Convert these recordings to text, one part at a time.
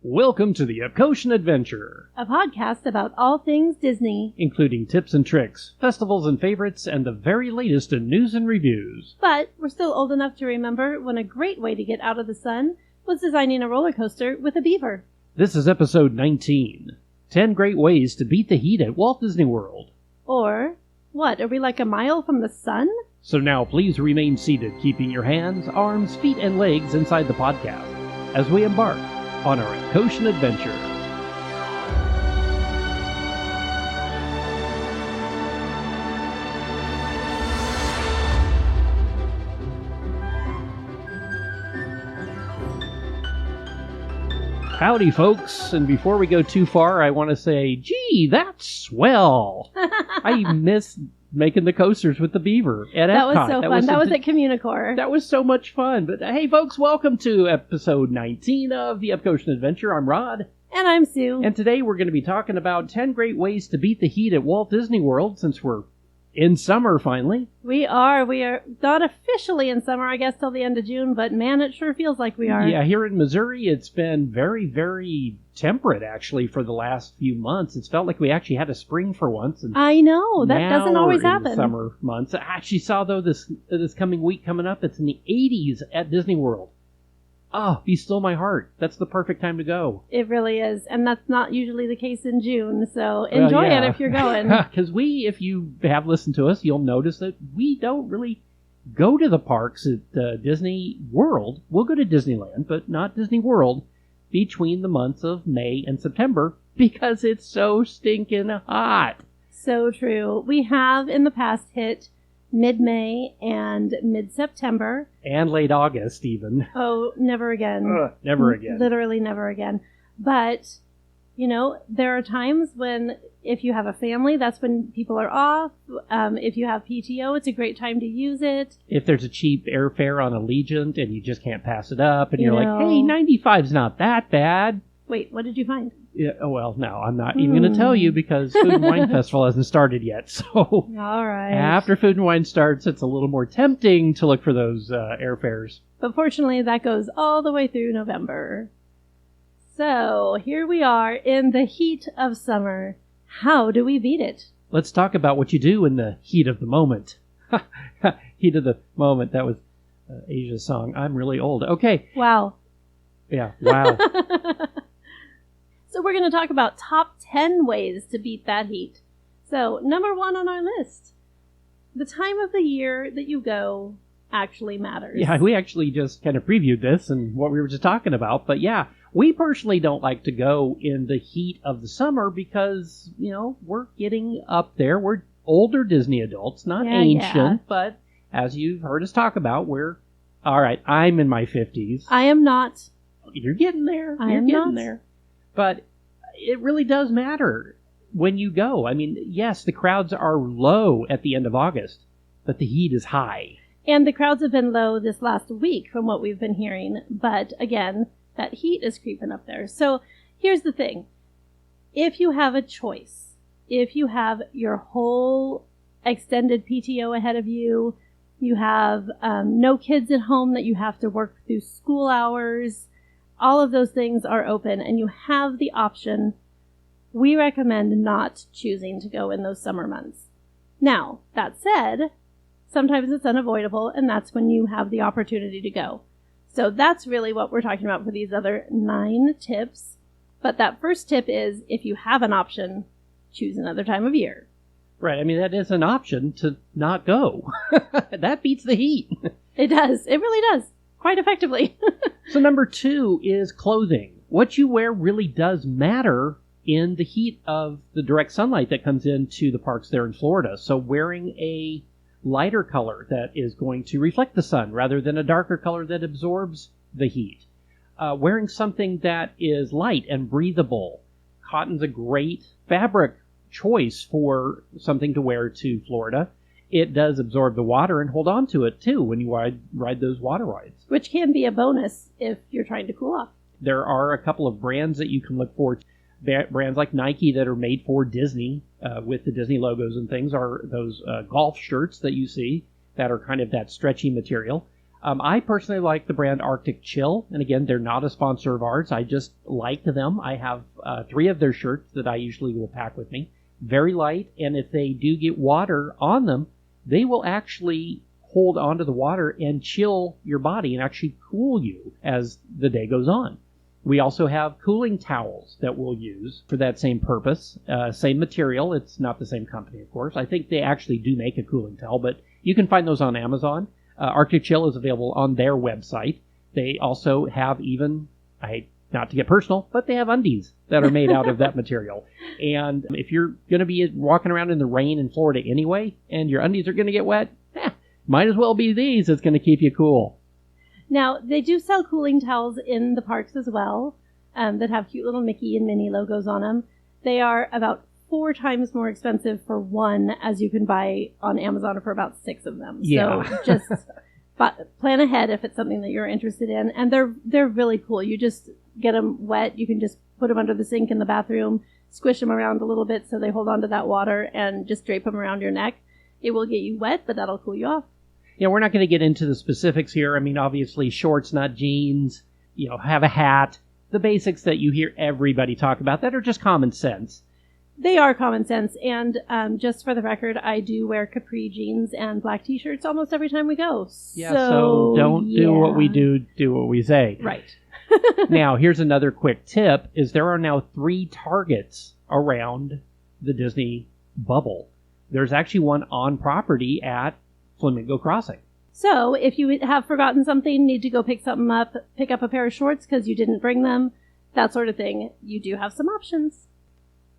Welcome to the Epcotian Adventure, a podcast about all things Disney, including tips and tricks, festivals and favorites, and the very latest in news and reviews. But we're still old enough to remember when a great way to get out of the sun was designing a roller coaster with a beaver. This is episode 19, 10 Great Ways to Beat the Heat at Walt Disney World. Or, what, are we like a mile from the sun? So now please remain seated, keeping your hands, arms, feet, and legs inside the podcast as we embark on our Epcotian adventure. Howdy, folks, and before we go too far, I want to say, gee, that's swell. I miss making the coasters with the beaver at Epcot. That was so fun. That was at Communicore. That was so much fun. But hey, folks, welcome to episode 19 of the Epcotian Adventure. I'm Rod. And I'm Sue. And today we're going to be talking about 10 great ways to beat the heat at Walt Disney World, since we're in summer finally. We are not officially in summer, I guess, till the end of June, but man, it sure feels like we are. Yeah, here in Missouri, it's been very, very temperate, actually, for the last few months. It's felt like we actually had a spring for once. And I know, that doesn't always happen. Summer months. I actually saw, though, this coming week coming up, it's in the 80s at Disney World. Oh, be still my heart. That's the perfect time to go. It really is. And that's not usually the case in June, so enjoy it if you're going. Because if you have listened to us, you'll notice that we don't really go to the parks at Disney World. We'll go to Disneyland, but not Disney World, between the months of May and September, because it's so stinking hot. So true. We have in the past hit mid-May and mid-September. And late August, even. Oh, never again. Never again. Literally never again. But, there are times when, if you have a family, that's when people are off. If you have PTO, it's a great time to use it. If there's a cheap airfare on Allegiant and you just can't pass it up, and you're like, hey, 95's not that bad. Wait, what did you find? Yeah, well, no, I'm not even going to tell you because Food and Wine Festival hasn't started yet. So all right. After Food and Wine starts, it's a little more tempting to look for those airfares. But fortunately, that goes all the way through November. So here we are in the heat of summer. How do we beat it? Let's talk about what you do in the heat of the moment. Heat of the moment. That was Asia's song. I'm really old. Okay. Wow. Yeah, wow. So we're going to talk about top 10 ways to beat that heat. So number 1 on our list, the time of the year that you go actually matters. Yeah, we actually just kind of previewed this and what we were just talking about. But yeah, we personally don't like to go in the heat of the summer because, we're getting up there. We're older Disney adults, not ancient, but as you've heard us talk about, all right, I'm in my 50s. I am not. You're getting there. You're getting there. But it really does matter when you go. I mean, yes, the crowds are low at the end of August, but the heat is high. And the crowds have been low this last week from what we've been hearing. But again, that heat is creeping up there. So here's the thing. If you have a choice, if you have your whole extended PTO ahead of you, you have no kids at home that you have to work through school hours, all of those things are open and you have the option, we recommend not choosing to go in those summer months. Now, that said, sometimes it's unavoidable and that's when you have the opportunity to go. So that's really what we're talking about for these other 9 tips. But that first tip is, if you have an option, choose another time of year. Right. I mean, that is an option to not go. That beats the heat. It does. It really does. Quite effectively. So number 2 is clothing. What you wear really does matter in the heat of the direct sunlight that comes into the parks there in Florida. So wearing a lighter color that is going to reflect the sun rather than a darker color that absorbs the heat. Wearing something that is light and breathable. Cotton's a great fabric choice for something to wear to Florida. It does absorb the water and hold on to it, too, when you ride those water rides. Which can be a bonus if you're trying to cool off. There are a couple of brands that you can look for. Brands like Nike that are made for Disney, with the Disney logos and things, are those golf shirts that you see that are kind of that stretchy material. I personally like the brand Arctic Chill, and again, they're not a sponsor of ours. I just like them. I have 3 of their shirts that I usually will pack with me. Very light, and if they do get water on them, they will actually hold onto the water and chill your body and actually cool you as the day goes on. We also have cooling towels that we'll use for that same purpose. Same material. It's not the same company, of course. I think they actually do make a cooling towel, but you can find those on Amazon. Arctic Chill is available on their website. They also have not to get personal, but they have undies that are made out of that material. And if you're going to be walking around in the rain in Florida anyway, and your undies are going to get wet, might as well be these. It's going to keep you cool. Now, they do sell cooling towels in the parks as well that have cute little Mickey and Minnie logos on them. They are about 4 times more expensive for one as you can buy on Amazon for about 6 of them. Yeah. So just plan ahead if it's something that you're interested in. And they're really cool. You just get them wet. You can just put them under the sink in the bathroom, squish them around a little bit so they hold on to that water, and just drape them around your neck. It will get you wet, but that'll cool you off. Yeah, we're not going to get into the specifics here. I mean, obviously, shorts, not jeans. Have a hat. The basics that you hear everybody talk about that are just common sense. They are common sense, and just for the record, I do wear capri jeans and black t-shirts almost every time we go. Yeah, so don't do what we do what we say. Right. Now, here's another quick tip, is there are now 3 targets around the Disney bubble. There's actually one on property at Flamingo Crossing. So, if you have forgotten something, need to go pick something up, pick up a pair of shorts because you didn't bring them, that sort of thing, you do have some options.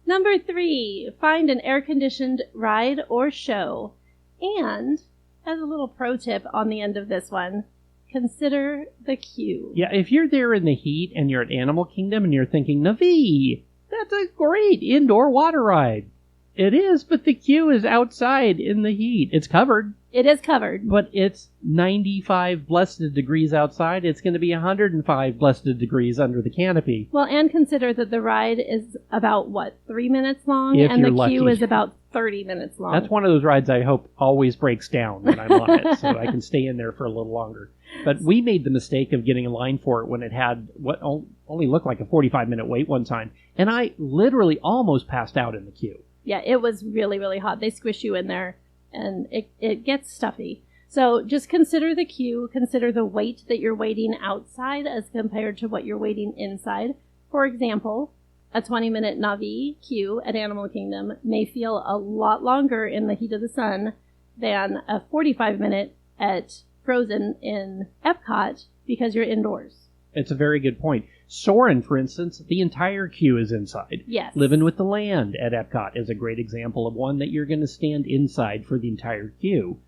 Number 3, find an air-conditioned ride or show. And, as a little pro tip on the end of this one, consider the queue. Yeah, if you're there in the heat and you're at Animal Kingdom and you're thinking, Navi, that's a great indoor water ride. It is, but the queue is outside in the heat. It's covered. It is covered. But it's 95 blessed degrees outside. It's going to be 105 blessed degrees under the canopy. Well, and consider that the ride is about, 3 minutes long? If and you're the queue lucky. is about 30 minutes long. That's one of those rides I hope always breaks down when I'm on it, so I can stay in there for a little longer. But we made the mistake of getting in line for it when it had what only looked like a 45-minute wait one time, and I literally almost passed out in the queue. Yeah, it was really, really hot. They squish you in there, and it gets stuffy. So just consider the queue, consider the wait that you're waiting outside as compared to what you're waiting inside. For example, a 20-minute Navi queue at Animal Kingdom may feel a lot longer in the heat of the sun than a 45-minute at Frozen in Epcot because you're indoors. It's a very good point. Soarin', for instance, the entire queue is inside. Yes. Living with the Land at Epcot is a great example of one that you're going to stand inside for the entire queue.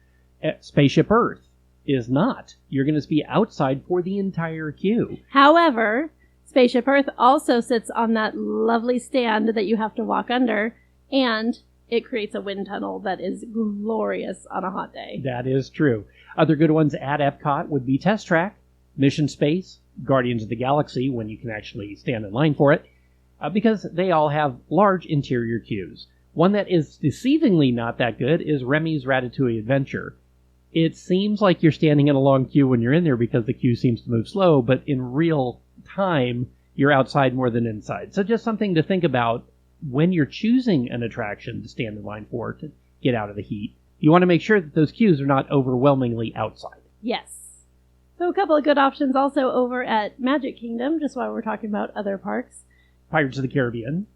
Spaceship Earth is not. You're going to be outside for the entire queue. However, Spaceship Earth also sits on that lovely stand that you have to walk under, and it creates a wind tunnel that is glorious on a hot day. That is true. Other good ones at Epcot would be Test Track, Mission Space, Guardians of the Galaxy, when you can actually stand in line for it, because they all have large interior queues. One that is deceivingly not that good is Remy's Ratatouille Adventure. It seems like you're standing in a long queue when you're in there because the queue seems to move slow, but in real time, you're outside more than inside. So just something to think about when you're choosing an attraction to stand in line for to get out of the heat. You want to make sure that those queues are not overwhelmingly outside. Yes. So a couple of good options also over at Magic Kingdom, just while we're talking about other parks. Pirates of the Caribbean,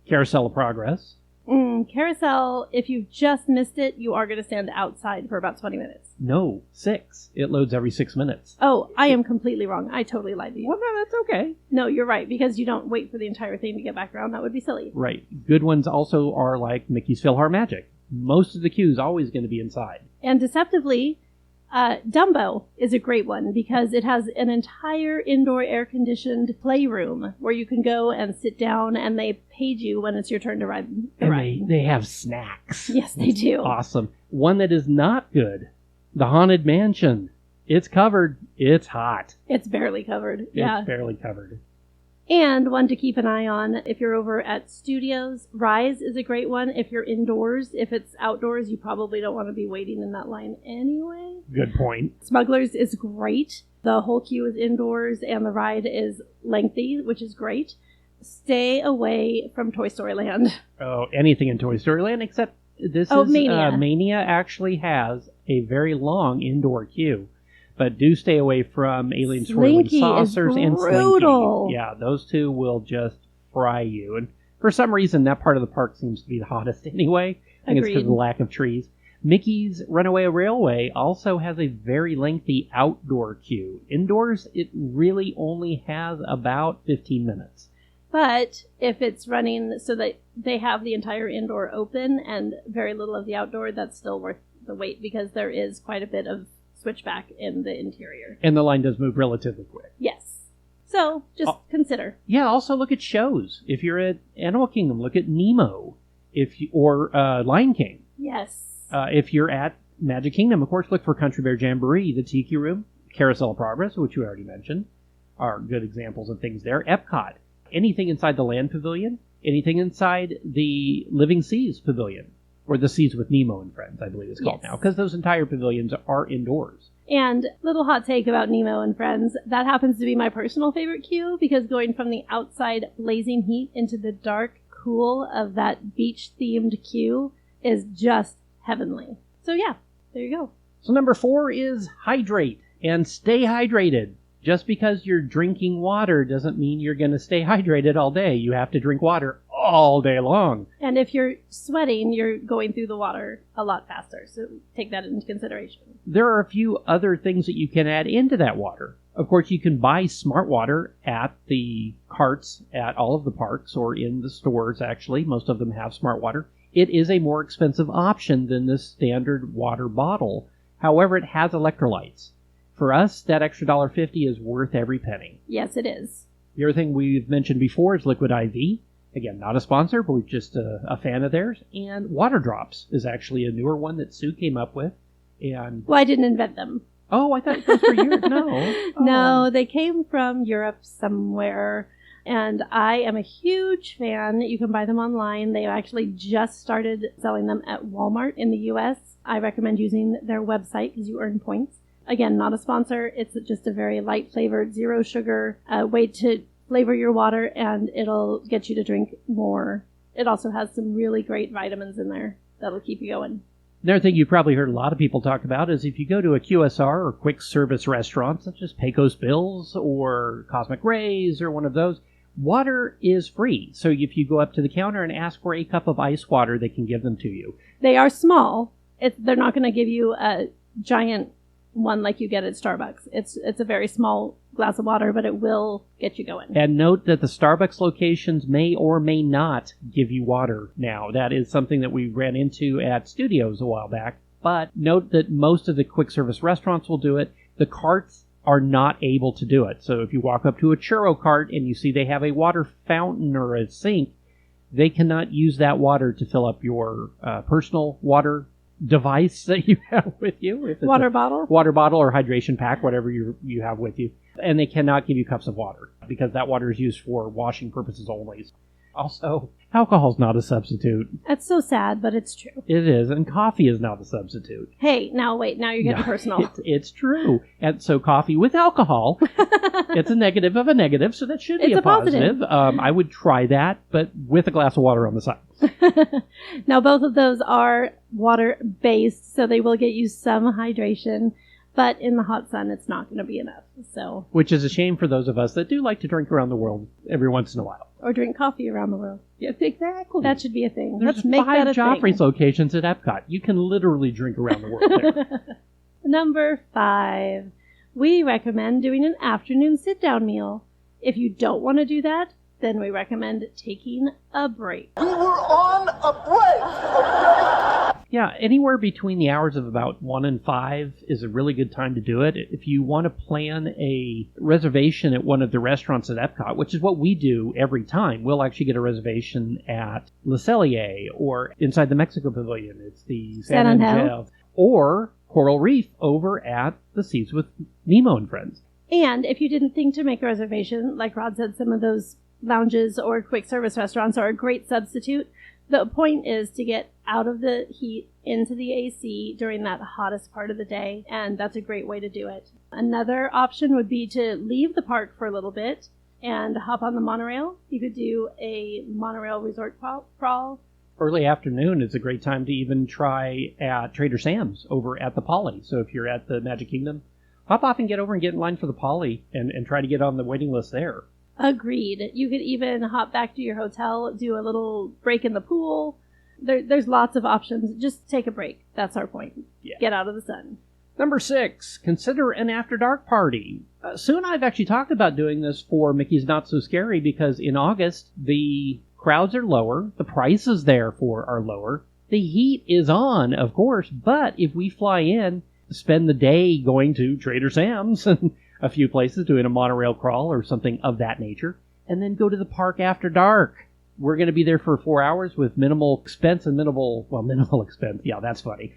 Carousel of Progress. Carousel, if you've just missed it, you are going to stand outside for about 20 minutes. No, 6. It loads every 6 minutes. Oh, I am completely wrong. I totally lied to you. Well, no, that's okay. No, you're right, because you don't wait for the entire thing to get back around. That would be silly. Right. Good ones also are like Mickey's PhilharMagic. Most of the queue is always going to be inside. And deceptively, Dumbo is a great one because it has an entire indoor air-conditioned playroom where you can go and sit down, and they page you when it's your turn to ride the ride. They have snacks. Yes, they do. Awesome. One that is not good, the Haunted Mansion. It's covered. It's hot. It's barely covered. Yeah. It's barely covered. And one to keep an eye on if you're over at Studios. Rise is a great one if you're indoors. If it's outdoors, you probably don't want to be waiting in that line anyway. Good point. Smugglers is great. The whole queue is indoors and the ride is lengthy, which is great. Stay away from Toy Story Land. Oh, anything in Toy Story Land except Mania. Mania actually has a very long indoor queue. But do stay away from Alien Swirling Saucers and Slinky. Yeah, those two will just fry you. And for some reason, that part of the park seems to be the hottest anyway. I think it's because of the lack of trees. Mickey's Runaway Railway also has a very lengthy outdoor queue. Indoors, it really only has about 15 minutes. But if it's running so that they have the entire indoor open and very little of the outdoor, that's still worth the wait because there is quite a bit of switchback in the interior. And the line does move relatively quick. Yes. So, just consider. Yeah, also look at shows. If you're at Animal Kingdom, look at Nemo or Lion King. Yes. If you're at Magic Kingdom, of course, look for Country Bear Jamboree, the Tiki Room, Carousel of Progress, which we already mentioned, are good examples of things there. Epcot, anything inside the Land Pavilion, anything inside the Living Seas Pavilion. Or the Seas with Nemo and Friends, I believe it's called now. Because those entire pavilions are indoors. And little hot take about Nemo and Friends. That happens to be my personal favorite queue. Because going from the outside blazing heat into the dark cool of that beach-themed queue is just heavenly. So yeah, there you go. So number 4 is hydrate. And stay hydrated. Just because you're drinking water doesn't mean you're going to stay hydrated all day. You have to drink water all day long. And if you're sweating, you're going through the water a lot faster. So take that into consideration. There are a few other things that you can add into that water. Of course, you can buy smart water at the carts at all of the parks or in the stores, actually. Most of them have smart water. It is a more expensive option than the standard water bottle. However, it has electrolytes. For us, that extra $1.50 is worth every penny. Yes, it is. The other thing we've mentioned before is Liquid IV. Again, not a sponsor, but we're just a fan of theirs. And Water Drops is actually a newer one that Sue came up with. And well, I didn't invent them. Oh, I thought those were yours. No. Oh. No, they came from Europe somewhere. And I am a huge fan. You can buy them online. They actually just started selling them at Walmart in the U.S. I recommend using their website because you earn points. Again, not a sponsor. It's just a very light flavored, zero sugar way to flavor your water, and it'll get you to drink more. It also has some really great vitamins in there that'll keep you going. Another thing you've probably heard a lot of people talk about is if you go to a QSR or quick service restaurant, such as Pecos Bill's or Cosmic Rays or one of those, water is free. So if you go up to the counter and ask for a cup of ice water, they can give them to you. They are small. They're not going to give you a giant one like you get at Starbucks. It's a very small glass of water, but it will get you going. And note that the Starbucks locations may or may not give you water now. That is something that we ran into at Studios a while back. But note that most of the quick service restaurants will do it. The carts are not able to do it. So if you walk up to a churro cart and you see they have a water fountain or a sink, they cannot use that water to fill up your personal water device that you have with you. If it's water bottle or hydration pack, whatever you have with you. And they cannot give you cups of water because that water is used for washing purposes only. Also, alcohol's not a substitute. That's so sad, but it's true. It is, and coffee is not a substitute. Hey, now wait, now you're getting personal. It's true. And so coffee with alcohol, it's a negative of a negative, so that should be a positive. I would try that, but with a glass of water on the side. Now, both of those are water-based, so they will get you some hydration. But in the hot sun, it's not going to be enough. So, which is a shame for those of us that do like to drink around the world every once in a while. Or drink coffee around the world. Yeah, exactly. That should be a thing. There's Let's make that a 5 Joffrey's locations at Epcot. You can literally drink around the world there. Number 5. We recommend doing an afternoon sit-down meal. If you don't want to do that, then we recommend taking a break. We were on a break! Yeah, anywhere between the hours of about 1 and 5 is a really good time to do it. If you want to plan a reservation at one of the restaurants at Epcot, which is what we do every time, we'll actually get a reservation at Le Cellier or inside the Mexico Pavilion. It's the San Angel. Or Coral Reef over at the Seas with Nemo and Friends. And if you didn't think to make a reservation, like Rod said, some of those lounges or quick service restaurants are a great substitute. The point is to get out of the heat into the AC during that hottest part of the day, and that's a great way to do it. Another option would be to leave the park for a little bit and hop on the monorail. You could do a monorail resort crawl. Early afternoon is a great time to even try at Trader Sam's over at the Poly. So if you're at the Magic Kingdom, hop off and get over and get in line for the Poly and try to get on the waiting list there. Agreed. You could even hop back to your hotel, do a little break in the pool. There's lots of options. Just take a break. That's our point. Yeah. Get out of the sun. Number 6, consider an after dark party. Sue and I have actually talked about doing this for Mickey's Not So Scary because in August, the crowds are lower, the prices therefore are lower, the heat is on, of course, but if we fly in, spend the day going to Trader Sam's and a few places doing a monorail crawl or something of that nature, and then go to the park after dark. We're going to be there for 4 hours with minimal expense and minimal expense. Yeah, that's funny.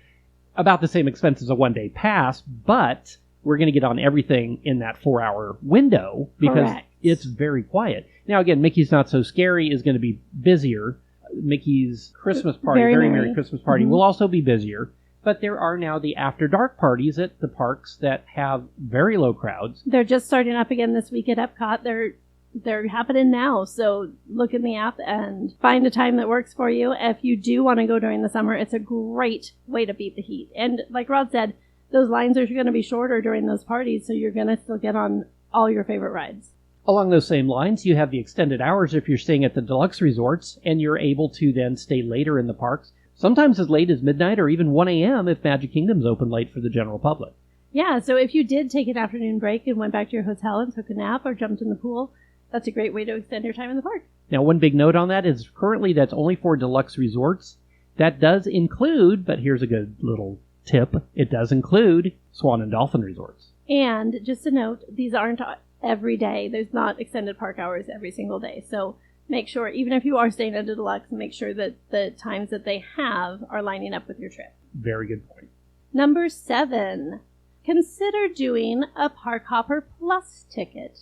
About the same expense as a one-day pass, but we're going to get on everything in that 4-hour window because Correct. It's very quiet. Now, again, Mickey's Not So Scary is going to be busier. Mickey's Christmas party, Very Merry Christmas Party, will also be busier. But there are now the after dark parties at the parks that have very low crowds. They're just starting up again this week at Epcot. They're happening now, so look in the app and find a time that works for you. If you do want to go during the summer, it's a great way to beat the heat. And like Rod said, those lines are going to be shorter during those parties, so you're going to still get on all your favorite rides. Along those same lines, you have the extended hours if you're staying at the deluxe resorts, and you're able to then stay later in the parks, sometimes as late as midnight or even 1 a.m. if Magic Kingdom's open late for the general public. Yeah, so if you did take an afternoon break and went back to your hotel and took a nap or jumped in the pool, that's a great way to extend your time in the park. Now, one big note on that is currently that's only for deluxe resorts. That does include, but here's a good little tip, it does include Swan and Dolphin resorts. And just a note, these aren't every day. There's not extended park hours every single day. So make sure, even if you are staying at a deluxe, make sure that the times that they have are lining up with your trip. Very good point. Number 7, consider doing a Park Hopper Plus ticket.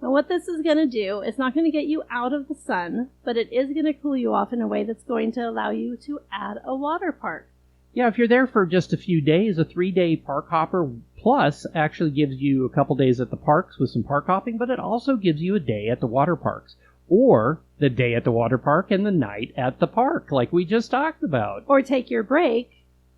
Now, what this is going to do, it's not going to get you out of the sun, but it is going to cool you off in a way that's going to allow you to add a water park. Yeah, if you're there for just a few days, a 3-day Park Hopper Plus actually gives you a couple days at the parks with some park hopping, but it also gives you a day at the water parks. Or the day at the water park and the night at the park, like we just talked about. Or take your break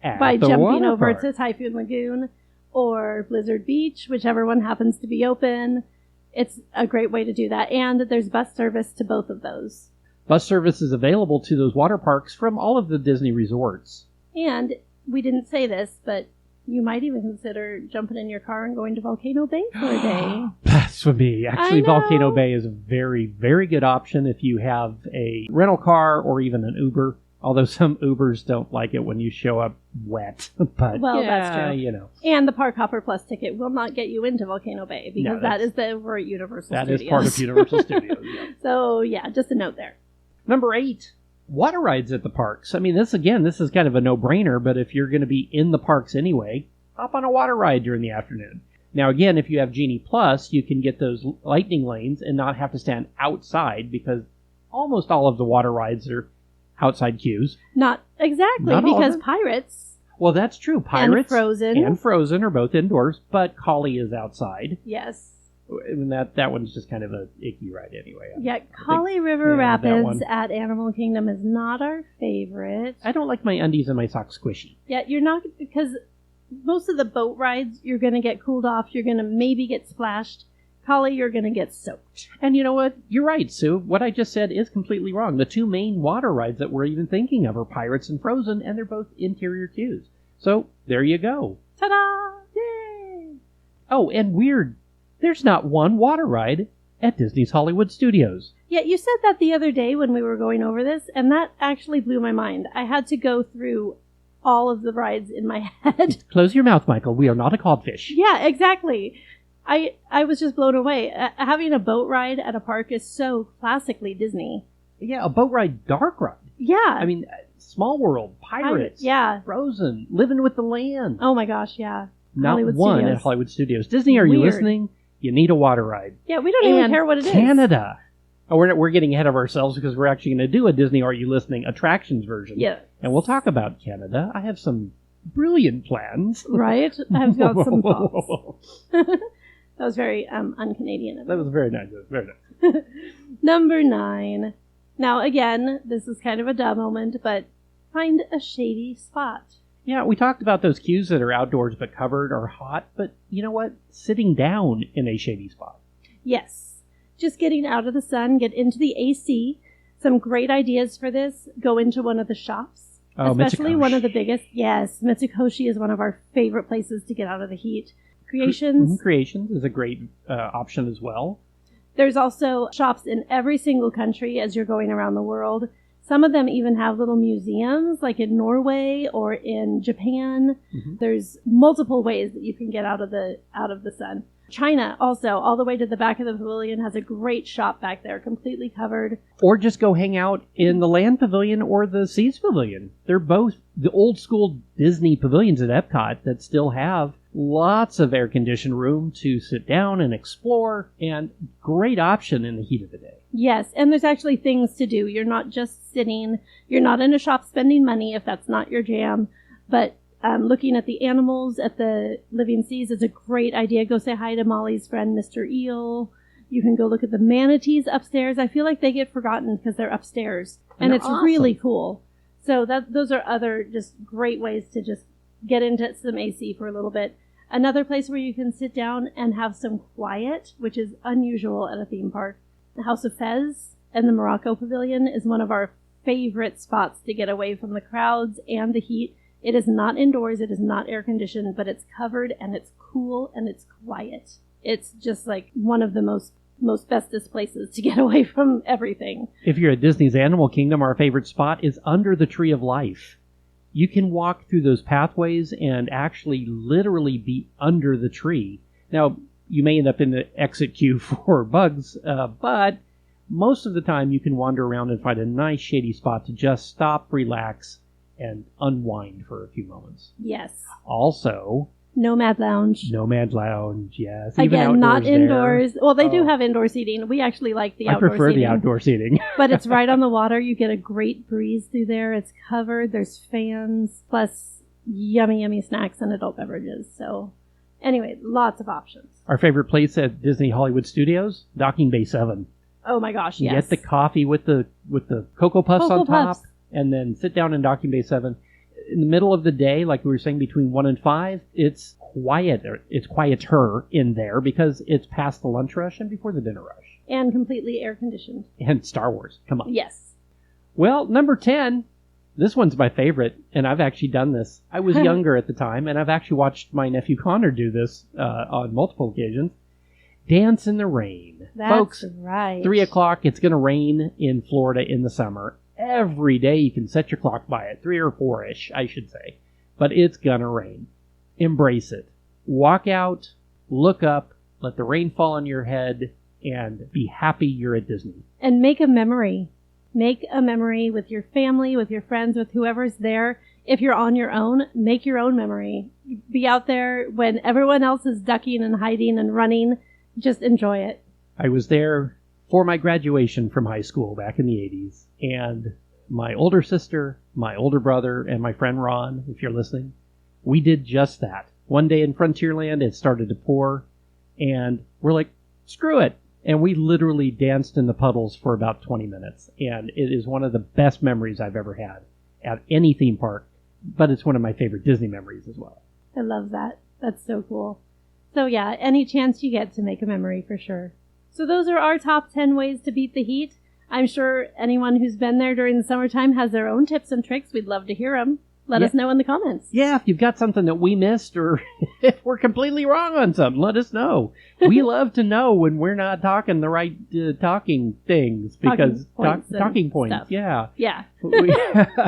At by the jumping water over park. to Typhoon Lagoon or Blizzard Beach, whichever one happens to be open. It's a great way to do that. And there's bus service to both of those. Bus service is available to those water parks from all of the Disney resorts. And we didn't say this, but you might even consider jumping in your car and going to Volcano Bay for a day. Blasphemy. Actually, I know. Volcano Bay is a very, very good option if you have a rental car or even an Uber. Although some Ubers don't like it when you show up wet. But Well, yeah, that's true. you know. And the Park Hopper Plus ticket will not get you into Volcano Bay because that is over at Universal That Studios. is part of Universal Studios. Yeah. So, yeah, just a note there. Number 8, water rides at the parks. I mean, this is kind of a no-brainer, but if you're going to be in the parks anyway, hop on a water ride during the afternoon. Now, again, if you have Genie Plus, you can get those lightning lanes and not have to stand outside because almost all of the water rides are outside queues. Not exactly, Not all of because them. Pirates Well, that's true. Pirates and Frozen are both indoors, but Collie is outside. yes. And that one's just kind of a icky ride anyway. Yeah, Collie River yeah, that Rapids one. at Animal Kingdom is not our favorite. I don't like my undies and my socks squishy. Yeah, you're not, because most of the boat rides, you're going to get cooled off. You're going to maybe get splashed. Collie, you're going to get soaked. And you know what? You're right, Sue. What I just said is completely wrong. The two main water rides that we're even thinking of are Pirates and Frozen, and they're both interior queues. So, there you go. Ta-da! Yay! Oh, and weird. There's not one water ride at Disney's Hollywood Studios. Yeah, you said that the other day when we were going over this, and that actually blew my mind. I had to go through all of the rides in my head. Close your mouth, Michael. We are not a codfish. Yeah, exactly. I was just blown away. Having a boat ride at a park is so classically Disney. Yeah, a boat ride, dark ride. Yeah. I mean, Small World, Pirates, yeah. Frozen, Living with the Land. Oh my gosh, yeah. Not Hollywood one Studios. at Hollywood Studios. Disney, are you Weird. listening? You need a water ride. Yeah, we don't even care what it is. Canada. Oh, we're getting ahead of ourselves because we're actually going to do a Disney Are You Listening attractions version. Yeah. And we'll talk about Canada. I have some brilliant plans. Right? I've got some thoughts. That was very un-Canadian of That you. was very nice. Very nice. Number 9. Now, again, this is kind of a duh moment, but find a shady spot. Yeah, we talked about those queues that are outdoors but covered or hot, but you know what? Sitting down in a shady spot. Yes. Just getting out of the sun, get into the AC. Some great ideas for this. Go into one of the shops. Oh, especially Mitsukoshi. one of the biggest. Yes, Mitsukoshi is one of our favorite places to get out of the heat. Creations. Creations is a great option as well. There's also shops in every single country as you're going around the world. Some of them even have little museums, like in Norway or in Japan. Mm-hmm. There's multiple ways that you can get out of the sun. China also, all the way to the back of the pavilion, has a great shop back there, completely covered. Or just go hang out in the Land Pavilion or the Seas Pavilion. They're both the old school Disney pavilions at Epcot that still have lots of air-conditioned room to sit down and explore, and great option in the heat of the day. Yes, and there's actually things to do. You're not just sitting, you're not in a shop spending money if that's not your jam, but looking at the animals at the Living Seas is a great idea. Go say hi to Molly's friend, Mr. Eel. You can go look at the manatees upstairs. I feel like they get forgotten because they're upstairs, and it's awesome. really cool. So those are other just great ways to just get into some AC for a little bit. Another place where you can sit down and have some quiet, which is unusual at a theme park. The House of Fez and the Morocco Pavilion is one of our favorite spots to get away from the crowds and the heat. It is not indoors, it is not air conditioned, but it's covered and it's cool and it's quiet. It's just like one of the most bestest places to get away from everything. If you're at Disney's Animal Kingdom, our favorite spot is under the Tree of Life. You can walk through those pathways and actually literally be under the tree. Now, you may end up in the exit queue for bugs, but most of the time you can wander around and find a nice shady spot to just stop, relax, and unwind for a few moments. Yes. Also, Nomad Lounge. Nomad Lounge, yes. Even Again, not there. indoors. Well, they do have indoor seating. We actually like the I outdoor prefer seating. the outdoor seating. But it's right on the water. You get a great breeze through there. It's covered. There's fans, plus yummy, yummy snacks and adult beverages. So anyway, lots of options. Our favorite place at Disney Hollywood Studios, Docking Bay 7. Oh my gosh, You yes. get the coffee with the Cocoa Puffs Cocoa on top, Puffs. and then sit down in Docking Bay 7. In the middle of the day, like we were saying, between 1 and 5, it's quieter. It's quieter in there because it's past the lunch rush and before the dinner rush. And completely air conditioned. And Star Wars. Come on. Yes. Well, number 10, this one's my favorite, and I've actually done this. I was younger at the time, and I've actually watched my nephew Connor do this on multiple occasions. Dance in the rain. That's Folks, right. 3 o'clock, it's going to rain in Florida in the summer. Every day you can set your clock by it, 3 or 4-ish, I should say. But it's going to rain. Embrace it. Walk out, look up, let the rain fall on your head, and be happy you're at Disney. And make a memory. Make a memory with your family, with your friends, with whoever's there. If you're on your own, make your own memory. Be out there when everyone else is ducking and hiding and running. Just enjoy it. I was there for my graduation from high school back in the 80s, and my older sister, my older brother, and my friend Ron, if you're listening, we did just that. One day in Frontierland, it started to pour, and we're like, screw it. And we literally danced in the puddles for about 20 minutes, and it is one of the best memories I've ever had at any theme park, but it's one of my favorite Disney memories as well. I love that. That's so cool. So yeah, any chance you get to make a memory for sure. So those are our top 10 ways to beat the heat. I'm sure anyone who's been there during the summertime has their own tips and tricks. We'd love to hear them. Let us know in the comments. Yeah, if you've got something that we missed, or if we're completely wrong on something, let us know. We love to know when we're not talking the right talking things, because talking points. Stuff. Yeah. Yeah.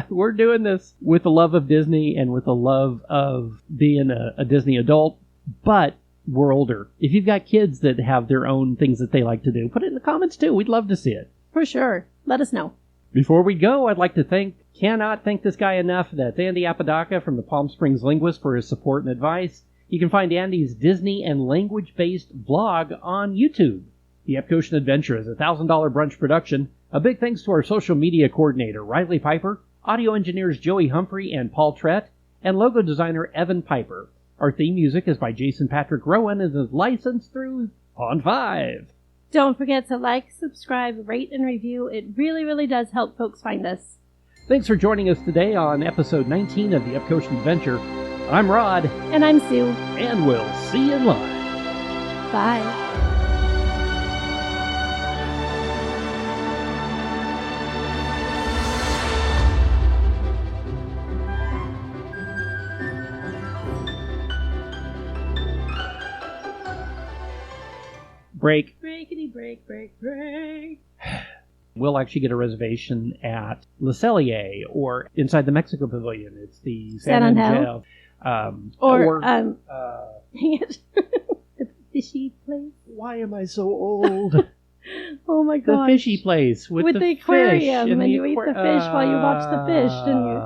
We're doing this with the love of Disney and with the love of being a Disney adult, but we're older. If you've got kids that have their own things that they like to do, put it in the comments too. We'd love to see it. For sure. Let us know. Before we go, I'd like to cannot thank this guy enough. That's Andy Apodaca from the Palm Springs Linguist for his support and advice. You can find Andy's Disney and language-based vlog on YouTube. The Epcotian Adventure is a $1,000 brunch production. A big thanks to our social media coordinator, Riley Piper, audio engineers Joey Humphrey and Paul Trett, and logo designer Evan Piper. Our theme music is by Jason Patrick Rowan and is licensed through Pond 5. Don't forget to like, subscribe, rate, and review. It really, really does help folks find us. Thanks for joining us today on episode 19 of the Epcotian Adventure. I'm Rod. And I'm Sue. And we'll see you live. Bye. Break. Breakity break, break, break. We'll actually get a reservation at Le Cellier or inside the Mexico Pavilion. It's the San Angel. Hang it. The fishy place. Why am I so old? Oh my gosh. The fishy place with the aquarium, and you eat the fish while you watch the fish, didn't you?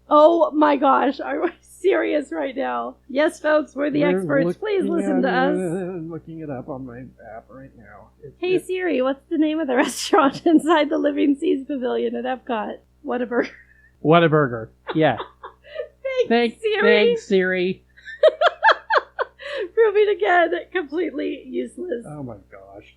Oh my gosh, are we serious right now? Yes, folks, we're the experts. Please listen to us. I'm looking it up on my app right now. Hey Siri, what's the name of the restaurant inside the Living Seas Pavilion at Epcot? Whataburger. Whataburger. Yeah. Thanks, Siri. Thanks, Siri. Proving again completely useless. Oh my gosh.